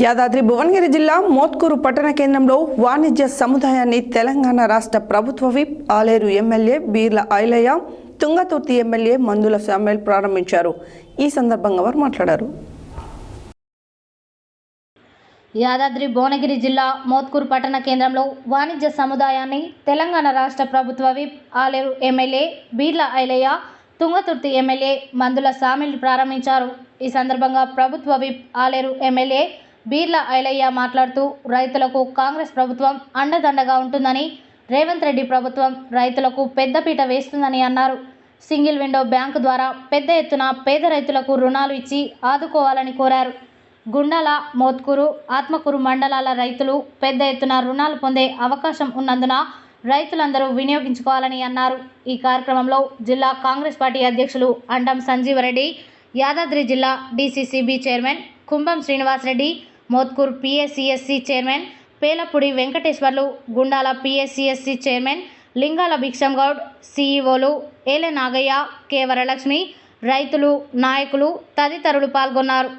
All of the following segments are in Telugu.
యాదాద్రి భువనగిరి జిల్లా మోత్కూరు పట్టణ కేంద్రంలో వాణిజ్య సముదాయాన్ని తెలంగాణ రాష్ట్ర ప్రభుత్వ whip Aleru MLA Beerla Ilaiah, Thungathurthi MLA Mandula Samuel ప్రారంభించారు. ఈ సందర్భంగా వారు మాట్లాడారు. యాదాద్రి భువనగిరి జిల్లా మోత్కూరు పట్టణ కేంద్రంలో వాణిజ్య సముదాయాన్ని తెలంగాణ రాష్ట్ర ప్రభుత్వ whip Aleru MLA Beerla Ilaiah, Thungathurthi MLA Mandula Samuel ప్రారంభించారు. ఈ సందర్భంగా ప్రభుత్వ విప్ ఆలేరు ఎమ్మెల్యే బీర్ల ఐలయ్య మాట్లాడుతూ రైతులకు కాంగ్రెస్ ప్రభుత్వం అండదండగా ఉంటుందని, రేవంత్ రెడ్డి ప్రభుత్వం రైతులకు పెద్దపీట వేస్తుందని అన్నారు. సింగిల్ విండో బ్యాంకు ద్వారా పెద్ద ఎత్తున పేద రైతులకు రుణాలు ఇచ్చి ఆదుకోవాలని కోరారు. గుండాల, మోత్కూరు, ఆత్మకూరు మండలాల రైతులు పెద్ద ఎత్తున రుణాలు పొందే అవకాశం ఉన్నందున రైతులందరూ వినియోగించుకోవాలని అన్నారు. ఈ కార్యక్రమంలో జిల్లా కాంగ్రెస్ పార్టీ అధ్యక్షులు అండం సంజీవరెడ్డి, యాదాద్రి జిల్లా డీసీసీబీ చైర్మన్ కుంభం Srinivasa Reddy, Mothkur PSCSC chairman Pelapudi Venkateswarlu, Gundala PSCSC chairman లింగాల భిక్షంగౌడ్, సిఈఓలు ఏలే నాగయ్య, కె వరలక్ష్మి, రైతులు, నాయకులు తదితరులు పాల్గొన్నారు.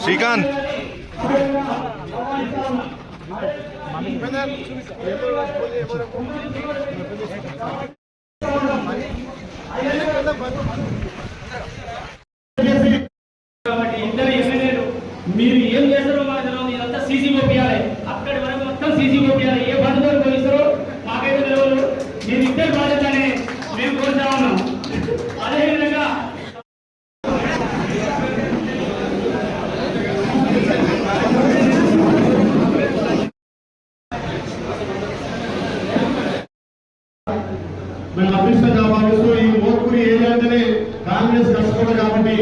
శ్రీకాంత్ మీరు ఏం చేస్తారో మాకు తెలియదు. ఇదంతా సీసీ పంపించాలి, అక్కడి వరకు మొత్తం సీసీ పంపించాలి. ఏ పద్ధతిలో పోయిస్తారో మాకైతే తెలియదు. మీరు ఇద్దరు బాధ్యతనే మేము కోరుతా ఉన్నాం. అదేవిధంగా మేము అదృష్టంగా భావిస్తూ ఈ మోత్కూరు ఏరియాలోనే కాంగ్రెస్ కష్టపడ కాబట్టి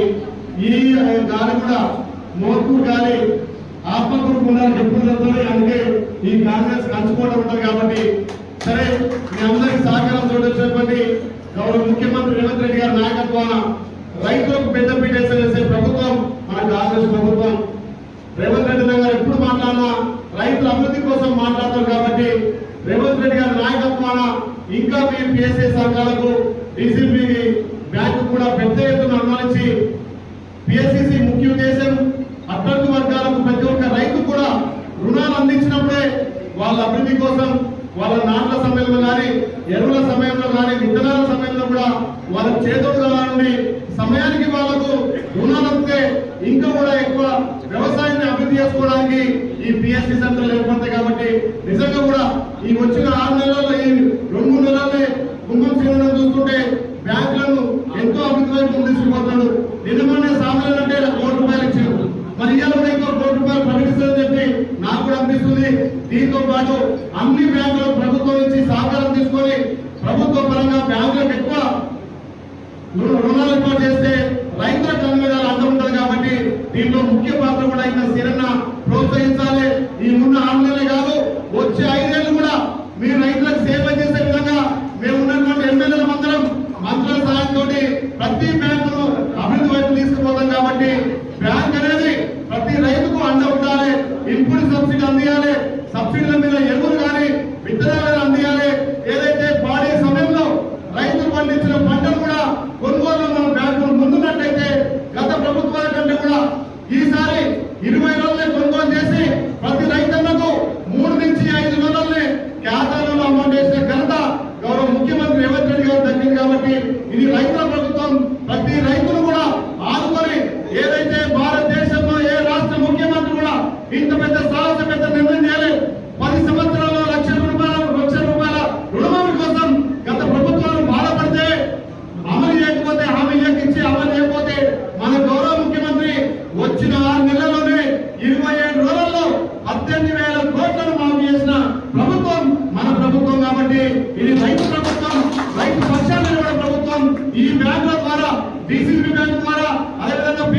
ఈ గాలి కూడా మోత్కూరు గాలి ఆత్మకూరు ఉండాలి చెప్పులతో, అందుకే ఈ కాంగ్రెస్ కంచుకోవడం ఉంటుంది కాబట్టి సరే మీ అందరికీ సహకారం చూడొచ్చినటువంటి గౌరవ ముఖ్యమంత్రి రేవంత్ రెడ్డి గారి నాయకత్వాన రైతులకు పెద్దపీట వేసే ప్రభుత్వం మన కాంగ్రెస్ ప్రభుత్వం. రేవంత్ రెడ్డి గారు ఎప్పుడు మాట్లాడినా రైతుల అభివృద్ధి కోసం మాట్లాడతారు కాబట్టి రేవంత్ రెడ్డి గారి నాయకత్వాన ఇంకా మీ పిఎస్ఏ సంఘాలకు, డీసీబీ బ్యాంకు కూడా పెద్ద ఎత్తున అనుమతించి పిఎస్సిసి ముఖ్య ఉద్దేశం అట్టడుగు వర్గాలకు ప్రతి ఒక్క రైతు కూడా రుణాలు అందించినప్పుడే వాళ్ళ అభివృద్ధి కోసం వాళ్ళ నాట్ల సమయంలో కానీ, ఎరువుల సమయంలో కానీ, విత్తనాల సమయంలో కూడా వాళ్ళ చేతులుగా నుండి సమయానికి వాళ్లకు రుణాలు వస్తే ఇంకా కూడా ఎక్కువ వ్యవసాయాన్ని అభివృద్ధి చేసుకోవడానికి ఈ పిఎస్సి సెంటర్లు ఏర్పడతాయి. కాబట్టి నిజంగా కూడా ఈ వచ్చిన 6 నెలల్లో, ఈ 2-3 నెలలే కుంభం శ్రీనివాస చూస్తుంటే బ్యాంకులను ఎంతో అభివృద్ధి వైపు తీసుకుపోతాడు. నిజమనే సాధన అంటే 1 కోటి రూపాయలు ఇచ్చారు. మరి ఇవాళ కూడా ఇంకో 1 కోటి రూపాయలు ప్రకటిస్తుందని చెప్పి నాకు కూడా అనిపిస్తుంది. దీంతో పాటు అన్ని బ్యాంకులు ప్రభుత్వం నుంచి సహకారం తీసుకొని ప్రభుత్వ పరంగా బ్యాంకులకు ఎక్కువ రుణాలు ఏర్పాటు చేస్తే రైతులకు అన్ని విధాలు అందం ఉంటుంది. కాబట్టి దీంట్లో ముఖ్య పాత్ర కూడా ఇంకా స్థిరన్న ప్రోత్సహించాలి. ఈ ఉన్న 6 నెలలే కాదు, వచ్చే 5 ఏళ్ళు కూడా మీరు రైతులకు సేవ చేసే విధంగా మేము ఉన్నటువంటి ఎమ్మెల్యేల మంత్రుల సహాయంతో ప్రతి బ్యాంకును అభివృద్ధి వైపు తీసుకుపోతాం. కాబట్టి బ్యాంక్ అనేది ప్రతి రైతుకు అండ ఉండాలి. ఇన్పుట్ సబ్సిడీ అందియాలి, సబ్సిడీల మీద ఎరువులు కానీ, విత్తనాలు అందియాలి. ఏదైతే పాడే సమయంలో రైతులు పండించిన పంటలు కూడా కొనుగోలు మన బ్యాంకులు ముందున్నట్టయితే గత ప్రభుత్వాల కంటే కూడా ఈసారి 20 రోజులే కొనుగోలు చేసి ప్రతి రైతన్నకు 3 నుంచి 5 రోజుల్ని ఖాతాలలో అమౌంట్ వేసిన ఘనత గౌరవ ముఖ్యమంత్రి రేవంత్ రెడ్డి గారు దక్కింది. కాబట్టి ఇది రైతుల ప్రభుత్వం. ప్రతి రైతులు కూడా ఆదుకొని ఏదైతే భారతదేశంలో ఏ రాష్ట్ర ముఖ్యమంత్రి కూడా ఇంత పెద్ద సాహస పెద్ద నిర్ణయం చేయాలి. 10 సంవత్సరాల్లో 1,00,000 రూపాయలు ద్వారా, డిసిసి బ్యాంక్ ద్వారా, అదేవిధంగా